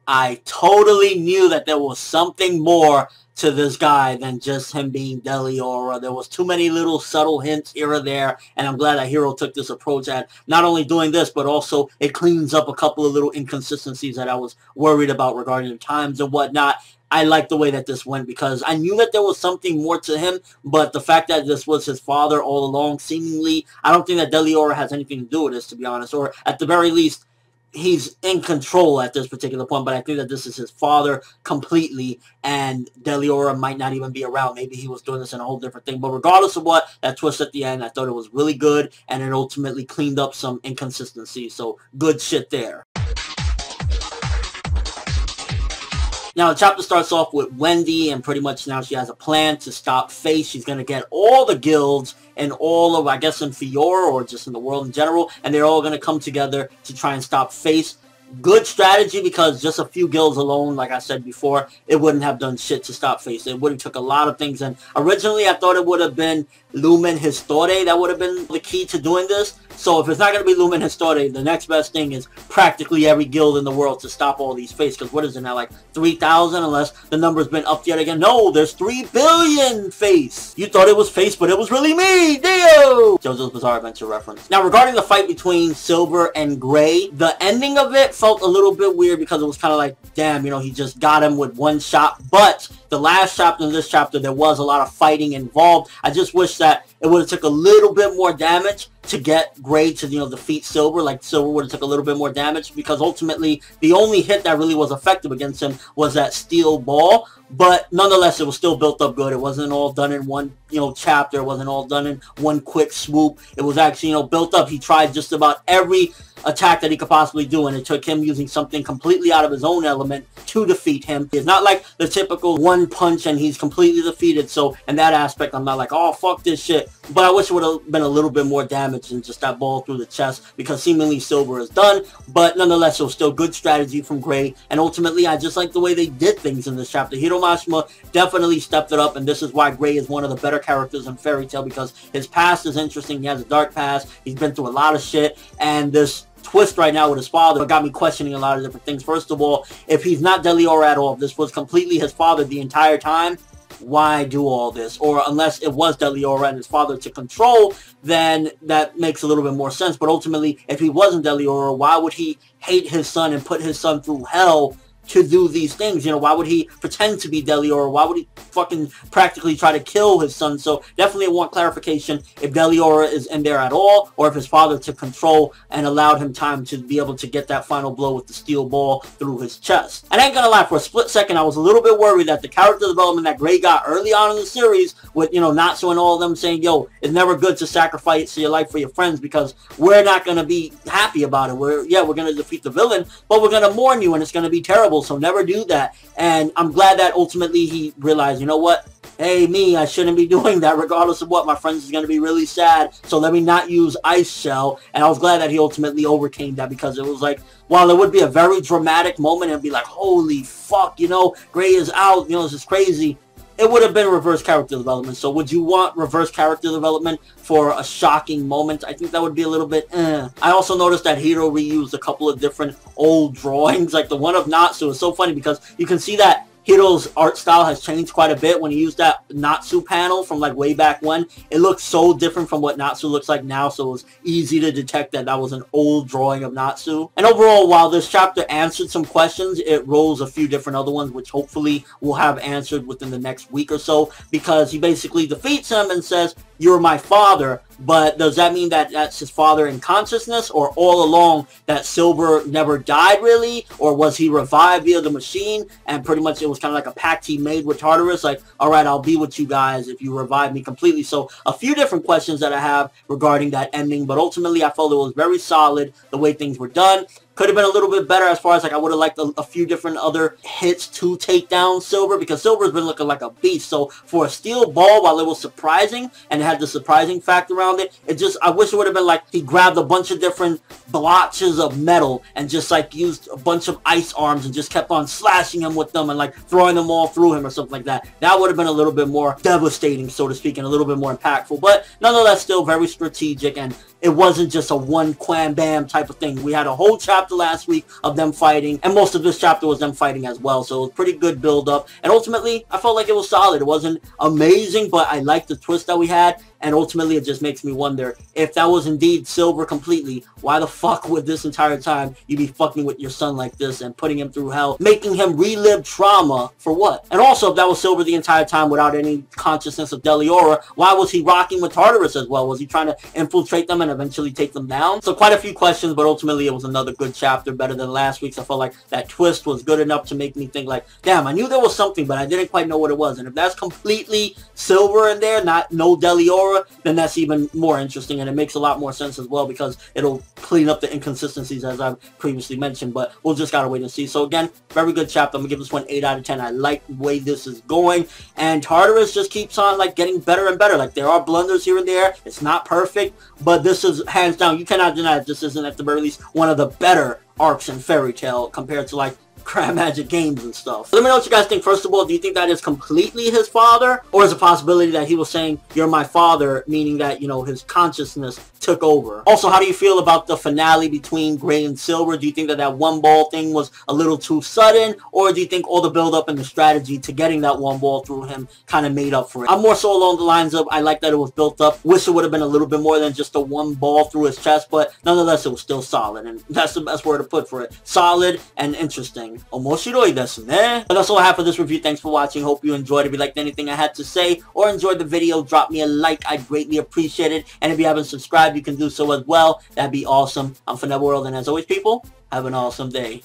I totally knew that there was something more to this guy than just him being Deliora. There was too many little subtle hints here or there, and I'm glad that Hiro took this approach at not only doing this, but also it cleans up a couple of little inconsistencies that I was worried about regarding the times and whatnot. I like the way that this went because I knew that there was something more to him, but the fact that this was his father all along, seemingly, I don't think that Deliora has anything to do with this, to be honest, or at the very least, he's in control at this particular point, but I think that this is his father completely, and Deliora might not even be around. Maybe he was doing this in a whole different thing, but regardless of what, that twist at the end, I thought it was really good, and it ultimately cleaned up some inconsistencies, so good shit there. Now, the chapter starts off with Wendy, and pretty much now she has a plan to stop Face. She's going to get all the guilds and all of, I guess, in Fiora or just in the world in general, and they're all going to come together to try and stop Face. Good strategy because just a few guilds alone, like I said before, it wouldn't have done shit to stop Face. It would have took a lot of things, and originally I thought it would have been Lumen Histore that would have been the key to doing this. So if it's not going to be Lumen Histore, the next best thing is practically every guild in the world to stop all these Face. Because what is it now, like 3,000, unless the number's been upped yet again? No, there's 3 billion Face. You thought it was Face, but it was really me, Dio! JoJo's Bizarre Adventure reference. Now, regarding the fight between Silver and Gray, the ending of it felt a little bit weird because it was kind of like, damn, you know, he just got him with one shot. But the last chapter and this chapter, there was a lot of fighting involved. I just wish that it would have took a little bit more damage to get Gray to, you know, defeat Silver. Like, Silver would have took a little bit more damage because ultimately the only hit that really was effective against him was that steel ball. But nonetheless, it was still built up good. It wasn't all done in one, you know, chapter. It wasn't all done in one quick swoop. It was actually, you know, built up. He tried just about every attack that he could possibly do, and it took him using something completely out of his own element to defeat him. It's not like the typical one punch and he's completely defeated. So in that aspect, I'm not like, oh, fuck this shit. But I wish it would have been a little bit more damage than just that ball through the chest, because seemingly Silver is done. But nonetheless, it was still good strategy from Gray, and ultimately I just like the way they did things in this chapter. Hiro Mashima definitely stepped it up, and this is why Gray is one of the better characters in Fairy Tail, because his past is interesting. He has a dark past. He's been through a lot of shit, and this twist right now with his father got me questioning a lot of different things. First of all, if he's not Deliora at all, if this was completely his father the entire time, why do all this? Or unless it was Deliora and his father to control, then that makes a little bit more sense. But ultimately, if he wasn't Deliora, why would he hate his son and put his son through hell to do these things? You know, why would he pretend to be Deliora? Why would he fucking practically try to kill his son? So definitely want clarification if Deliora is in there at all, or if his father took control and allowed him time to be able to get that final blow with the steel ball through his chest. And I ain't gonna lie, for a split second I was a little bit worried that the character development that Gray got early on in the series with, you know, Natsu and all of them saying, yo, it's never good to sacrifice your life for your friends because we're not gonna be happy about it. We're gonna defeat the villain, but we're gonna mourn you and it's gonna be terrible. So never do that. And I'm glad that ultimately he realized, you know what? Hey, me, I shouldn't be doing that regardless of what. My friends is going to be really sad. So let me not use Ice Shell. And I was glad that he ultimately overcame that, because it was like, while it would be a very dramatic moment and be like, holy fuck, you know, Gray is out, you know, this is crazy. It would have been reverse character development. So would you want reverse character development for a shocking moment? I think that would be a little bit I also noticed that Hiro reused a couple of different old drawings. Like the one of Natsu is so funny because you can see that Hiro's art style has changed quite a bit. When he used that Natsu panel from like way back when, it looks so different from what Natsu looks like now, so it was easy to detect that that was an old drawing of Natsu. And overall, while this chapter answered some questions, it rolls a few different other ones, which hopefully will have answered within the next week or so, because he basically defeats him and says, you're my father. But does that mean that that's his father in consciousness, or all along that Silver never died really? Or was he revived via the machine and pretty much it was kind of like a pact he made with Tartarus, like, alright, I'll be with you guys if you revive me completely? So a few different questions that I have regarding that ending, but ultimately I felt it was very solid the way things were done. Could have been a little bit better as far as like I would have liked a few different other hits to take down Silver, because Silver's been looking like a beast. So for a steel ball, while it was surprising and it had the surprising fact around it, it just, I wish it would have been like he grabbed a bunch of different blotches of metal and just like used a bunch of ice arms and just kept on slashing him with them and like throwing them all through him or something like that. That would have been a little bit more devastating, so to speak, and a little bit more impactful, but nonetheless still very strategic. And it wasn't just a one wham bam type of thing. We had a whole chapter last week of them fighting, and most of this chapter was them fighting as well, so it was pretty good build up, and ultimately I felt like it was solid. It wasn't amazing, but I liked the twist that we had, and ultimately it just makes me wonder if that was indeed Silver completely, why the fuck would this entire time you be fucking with your son like this and putting him through hell, making him relive trauma for what? And also, if that was Silver the entire time without any consciousness of Deliora, why was he rocking with Tartarus as well? Was he trying to infiltrate them and eventually take them down? So quite a few questions, but ultimately it was another good chapter, better than last week's. I felt like that twist was good enough to make me think like, damn, I knew there was something, but I didn't quite know what it was. And if that's completely Silver in there, not no Deliora, then that's even more interesting, and it makes a lot more sense as well, because it'll clean up the inconsistencies as I've previously mentioned, but we'll just gotta wait and see. So again, very good chapter. I'm gonna give this one 8 out of 10. I like the way this is going, and Tartarus just keeps on like getting better and better. Like, there are blunders here and there. It's not perfect, but this is hands down, you cannot deny that this isn't at the very least one of the better arcs in Fairy Tail compared to like Crab Magic games and stuff. Let me know what you guys think. First of all, do you think that is completely his father, or is it a possibility that he was saying, you're my father, meaning that, you know, his consciousness took over? Also, how do you feel about the finale between Gray and Silver? Do you think that that one ball thing was a little too sudden, or do you think all the build up and the strategy to getting that one ball through him kind of made up for it? I'm more so along the lines of, I like that it was built up. Wish it would have been a little bit more than just a one ball through his chest, but nonetheless, it was still solid, and that's the best word to put for it. Solid and interesting. Omoshiroi desu ne. But that's all I have for this review. Thanks for watching. Hope you enjoyed. If you liked anything I had to say or enjoyed the video, drop me a like. I'd greatly appreciate it. And if you haven't subscribed, you can do so as well. That'd be awesome. I'm ForneverWorld, and as always, people, have an awesome day.